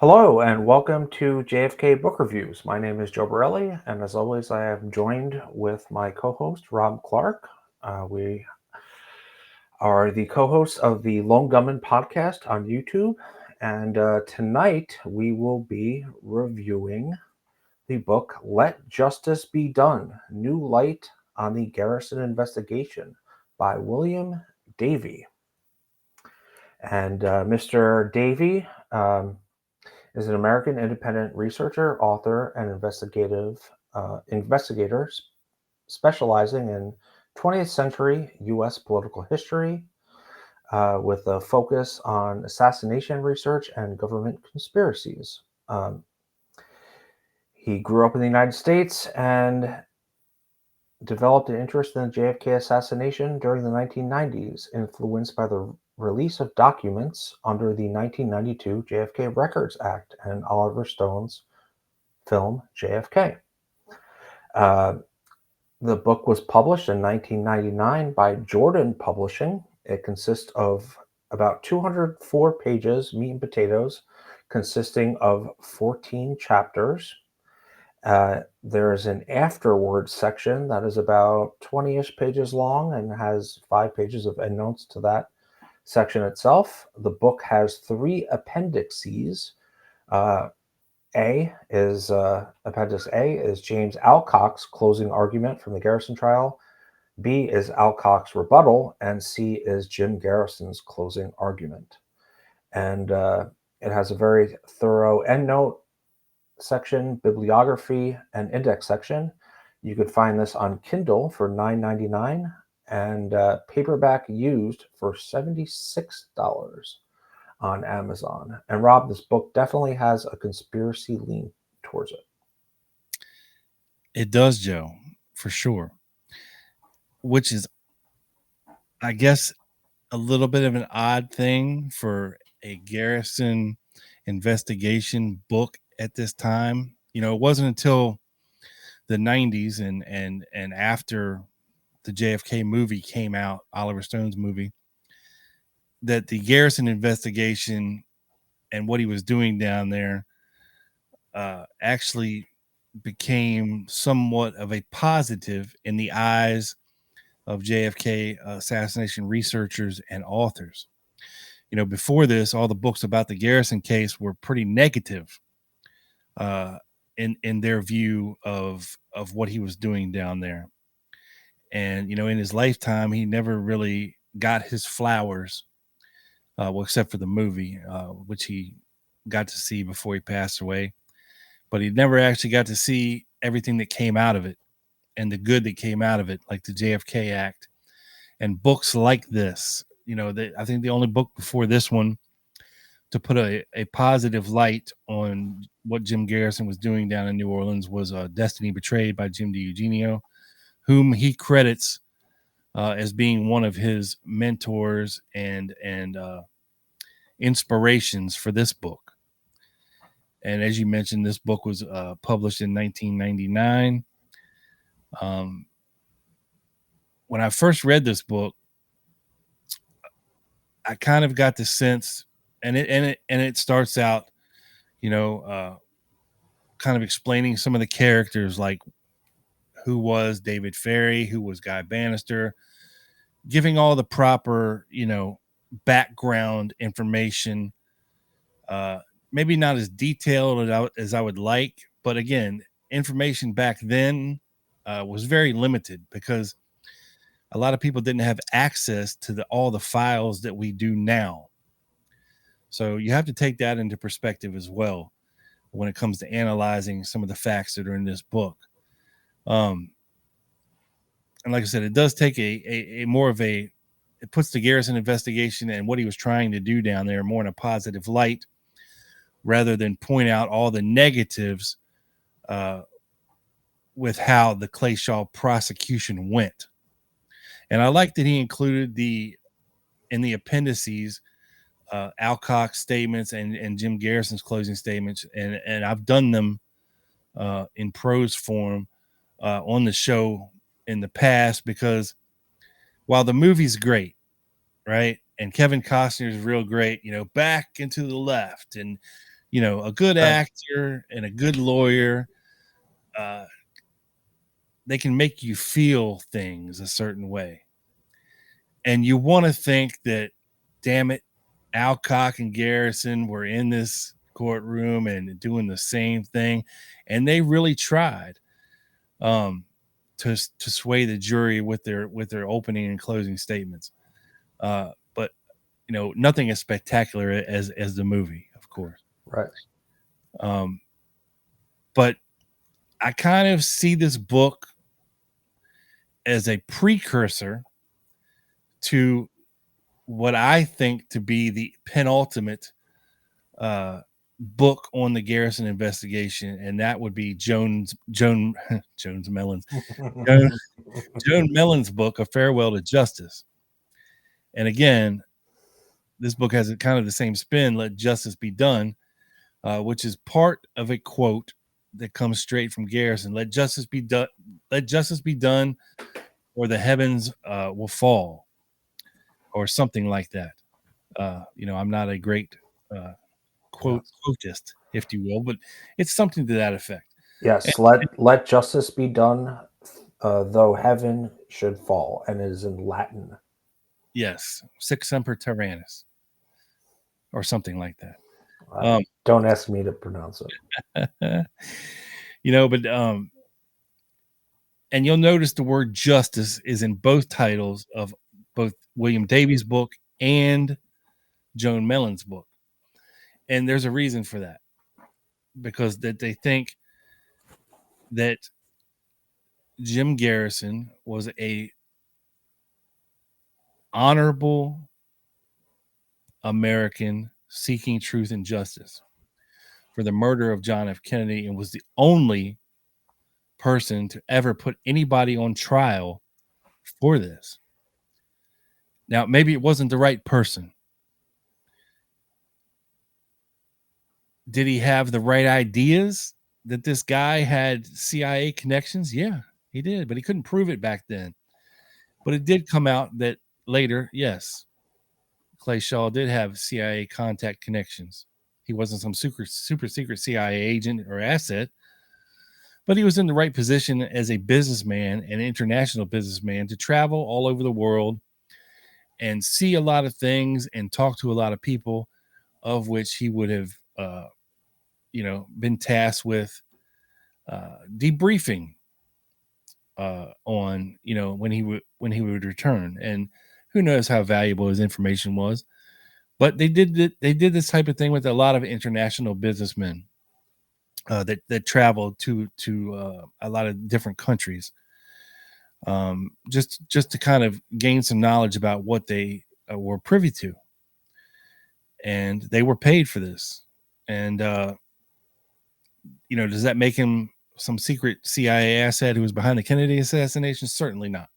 Hello and welcome to JFK Book Reviews. My name is Joe Borelli, and as always, I am joined with my co-host Rob Clark. We are the co-hosts of the Lone Gunman podcast on YouTube, and tonight we will be reviewing the book "Let Justice Be Done: New Light on the Garrison Investigation" by William Davy. And Mr. Davy is an American independent researcher, author, and investigator specializing in 20th century U.S. political history with a focus on assassination research and government conspiracies. He grew up in the United States and developed an interest in the JFK assassination during the 1990s, influenced by the release of documents under the 1992 JFK Records Act and Oliver Stone's film JFK. Uh, the book was published in 1999 by Jordan Publishing. It consists of about 204 pages, meat and potatoes, consisting of 14 chapters. There is an afterward section that is about 20-ish pages long and has 5 pages of endnotes to that section itself. The book has 3 appendices. Appendix A is James Alcock's closing argument from the Garrison trial. B is Alcock's rebuttal, and C is Jim Garrison's closing argument. And it has a very thorough endnote section, bibliography, and index section. You could find this on Kindle for $9.99 and paperback used for $76 on Amazon. And Rob, this book definitely has a conspiracy lean towards it. It does, Joe, for sure. Which is, I guess, a little bit of an odd thing for a Garrison investigation book at this time. It wasn't until the 90s and after the JFK movie came out, Oliver Stone's movie, that the Garrison investigation and what he was doing down there actually became somewhat of a positive in the eyes of JFK assassination researchers and authors. Before this, all the books about the Garrison case were pretty negative in their view of what he was doing down there. And in his lifetime, he never really got his flowers, except for the movie, which he got to see before he passed away. But he never actually got to see everything that came out of it and the good that came out of it, like the JFK Act and books like this. I think the only book before this one to put a positive light on what Jim Garrison was doing down in New Orleans was Destiny Betrayed by Jim DiEugenio, whom he credits as being one of his mentors and inspirations for this book. And as you mentioned, this book was published in 1999. When I first read this book, I kind of got the sense, and it starts out, kind of explaining some of the characters, like who was David Ferry, who was Guy Bannister, giving all the proper, background information. Maybe not as detailed as I would like, but again, information back then was very limited because a lot of people didn't have access to all the files that we do now. So you have to take that into perspective as well when it comes to analyzing some of the facts that are in this book. And like I said, it does take a more of it puts the Garrison investigation and what he was trying to do down there more in a positive light rather than point out all the negatives with how the Clay Shaw prosecution went. And I like that he included in the appendices Alcock's statements and Jim Garrison's closing statements, and I've done them in prose form on the show in the past because while the movie's great, right, and Kevin Costner is real great, back and to the left, and a good actor and a good lawyer, they can make you feel things a certain way. And you want to think that, damn it, Alcock and Garrison were in this courtroom and doing the same thing. And they really tried to sway the jury with their opening and closing statements. But nothing as spectacular as the movie, of course. Right. But I kind of see this book as a precursor to what I think to be the penultimate book on the Garrison investigation, and that would be Joan Mellon's Joan Mellon's book, A Farewell to Justice. And again, this book has kind of the same spin, Let Justice Be Done, which is part of a quote that comes straight from Garrison. Let justice be done. Let justice be done, or the heavens will fall, or something like that. I'm not a great quotist, if you will, but it's something to that effect. Yes, let justice be done, though heaven should fall, and it is in Latin. Yes, Sic Semper Tyrannis, or something like that. Don't ask me to pronounce it. But and you'll notice the word justice is in both titles of both William Davy's book and Joan Mellon's book. And there's a reason for that, because that they think that Jim Garrison was a honorable American seeking truth and justice for the murder of John F. Kennedy, and was the only person to ever put anybody on trial for this. Now, maybe it wasn't the right person. Did he have the right ideas that this guy had CIA connections? Yeah, he did, but he couldn't prove it back then. But it did come out that later, yes, Clay Shaw did have CIA contact connections. He wasn't some super secret CIA agent or asset, but he was in the right position as a businessman, an international businessman, to travel all over the world and see a lot of things and talk to a lot of people, of which he would have, been tasked with debriefing on, when he would return. And who knows how valuable his information was. But they did this type of thing with a lot of international businessmen that traveled to a lot of different countries, just to kind of gain some knowledge about what they were privy to, and they were paid for this. And does that make him some secret CIA asset who was behind the Kennedy assassination? Certainly not.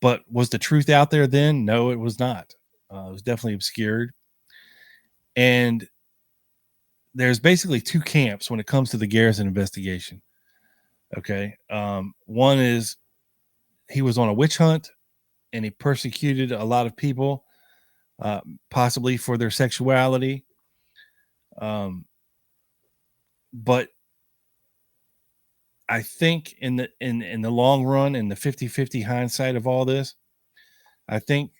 But was the truth out there then? No, it was not. It was definitely obscured. And there's basically two camps when it comes to the Garrison investigation. Okay. One is he was on a witch hunt and he persecuted a lot of people, possibly for their sexuality. But I think in the long run, in the 50-50 hindsight of all this, I think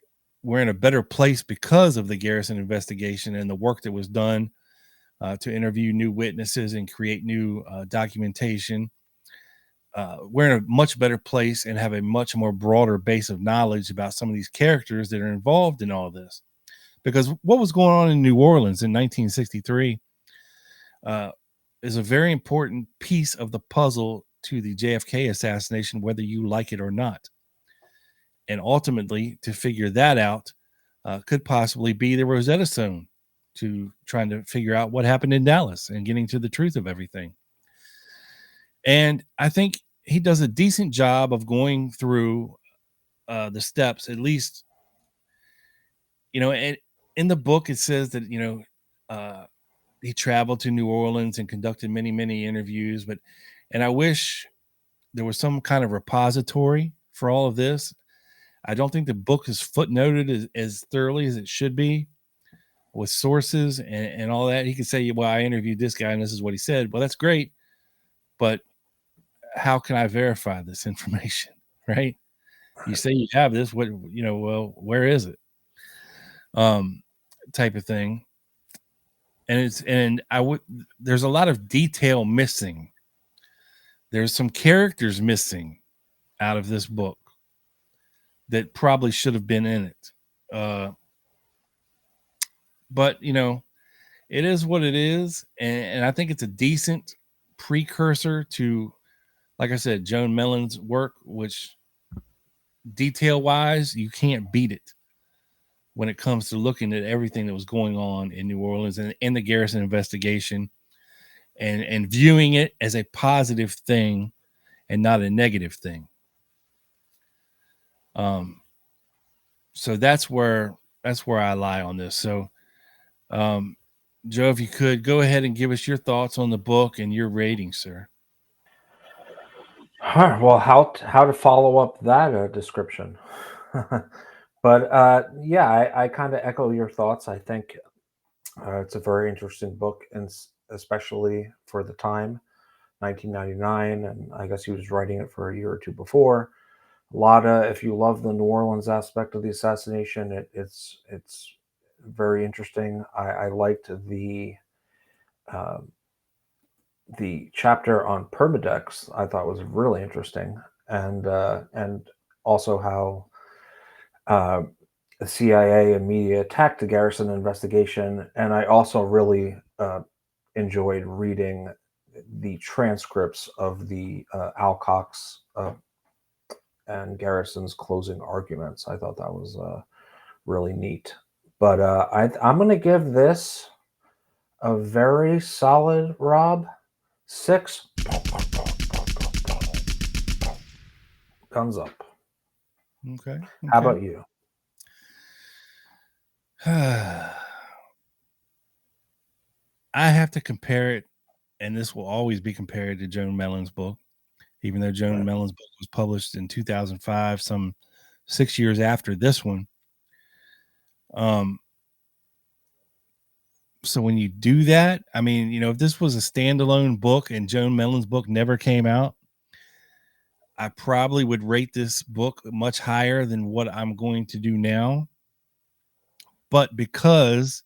we're in a better place because of the Garrison investigation and the work that was done to interview new witnesses and create new documentation. We're in a much better place and have a much more broader base of knowledge about some of these characters that are involved in all this. Because what was going on in New Orleans in 1963 is a very important piece of the puzzle to the JFK assassination, whether you like it or not. And ultimately, to figure that out could possibly be the Rosetta Stone to trying to figure out what happened in Dallas and getting to the truth of everything. And I think he does a decent job of going through the steps, at least, and in the book, it says that, he traveled to New Orleans and conducted many, many interviews. And I wish there was some kind of repository for all of this. I don't think the book is footnoted as thoroughly as it should be. with sources and all that. He could say, well, I interviewed this guy and this is what he said. Well, that's great. But how can I verify this information? Right? You say you have this, what, well, where is it? Type of thing. And there's a lot of detail missing. There's some characters missing out of this book that probably should have been in it. But it is what it is, and I think it's a decent precursor to, like I said, Joan Mellon's work, which detail wise you can't beat it when it comes to looking at everything that was going on in New Orleans and in the Garrison investigation, and viewing it as a positive thing and not a negative thing. So that's where I lie on this. So Joe, if you could go ahead and give us your thoughts on the book and your rating, sir. Well, how to follow up that description? But yeah, I kind of echo your thoughts. I think it's a very interesting book, and especially for the time, 1999, and I guess he was writing it for a year or two before. A lot of, if you love the New Orleans aspect of the assassination, it's very interesting. I liked uh, the chapter on permadex. I thought was really interesting, and also how the CIA and media attacked the Garrison investigation. And I also really enjoyed reading the transcripts of the Alcock's and Garrison's closing arguments. I thought that was really neat. But I'm going to give this a very solid, Rob, 6. Guns up. Okay. How about you? I have to compare it, and this will always be compared to Joan Mellon's book, even though Joan Mellon's book was published in 2005, some 6 years after this one. So when you do that, I mean, if this was a standalone book and Joan Mellon's book never came out, I probably would rate this book much higher than what I'm going to do now. But because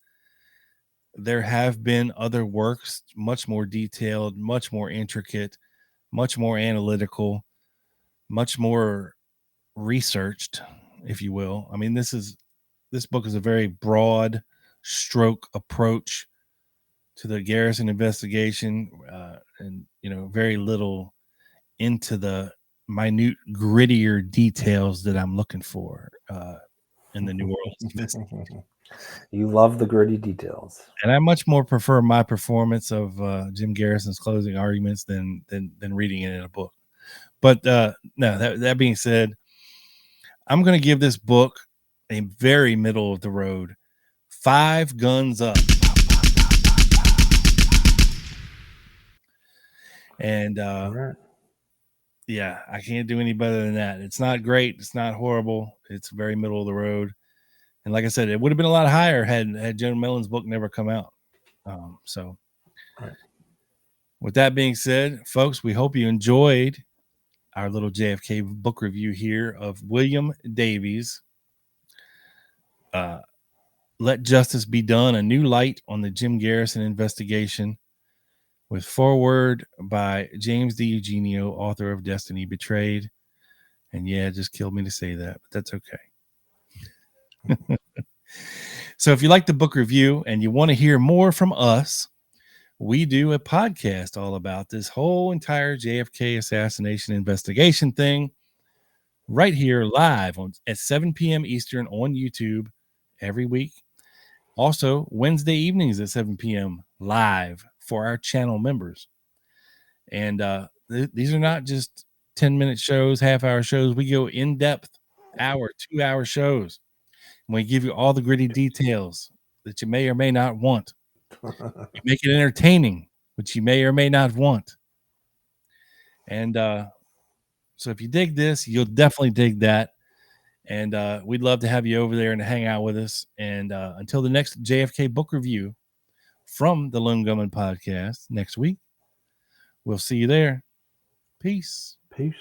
there have been other works, much more detailed, much more intricate, much more analytical, much more researched, if you will. I mean, this book is a very broad stroke approach to the Garrison investigation, and very little into the minute, grittier details that I'm looking for in the New Orleans investigation. You love the gritty details, and I much more prefer my performance of Jim Garrison's closing arguments than reading it in a book. But no, that being said, I'm going to give this book a very middle of the road 5 guns up. And right. Yeah, I can't do any better than that. It's not great. It's not horrible. It's very middle of the road. And like I said, it would have been a lot higher had Joan Mellon's book never come out. So Right. With that being said, folks, we hope you enjoyed our little JFK book review here of William Davy's Let Justice Be Done, a new light on the Jim Garrison investigation, with foreword by James D. Eugenio, author of Destiny Betrayed. And yeah, it just killed me to say that, but that's okay. So if you like the book review and you want to hear more from us, we do a podcast all about this whole entire JFK assassination investigation thing right here live at 7 p.m. Eastern on YouTube every week. Also, Wednesday evenings at 7 p.m. live for our channel members. And these are not just 10-minute shows, half-hour shows. We go in-depth, 2-hour shows. And we give you all the gritty details that you may or may not want. We make it entertaining, which you may or may not want. And so if you dig this, you'll definitely dig that. And we'd love to have you over there and hang out with us. And until the next JFK book review from the Lone Gunman podcast next week, we'll see you there. Peace. Peace.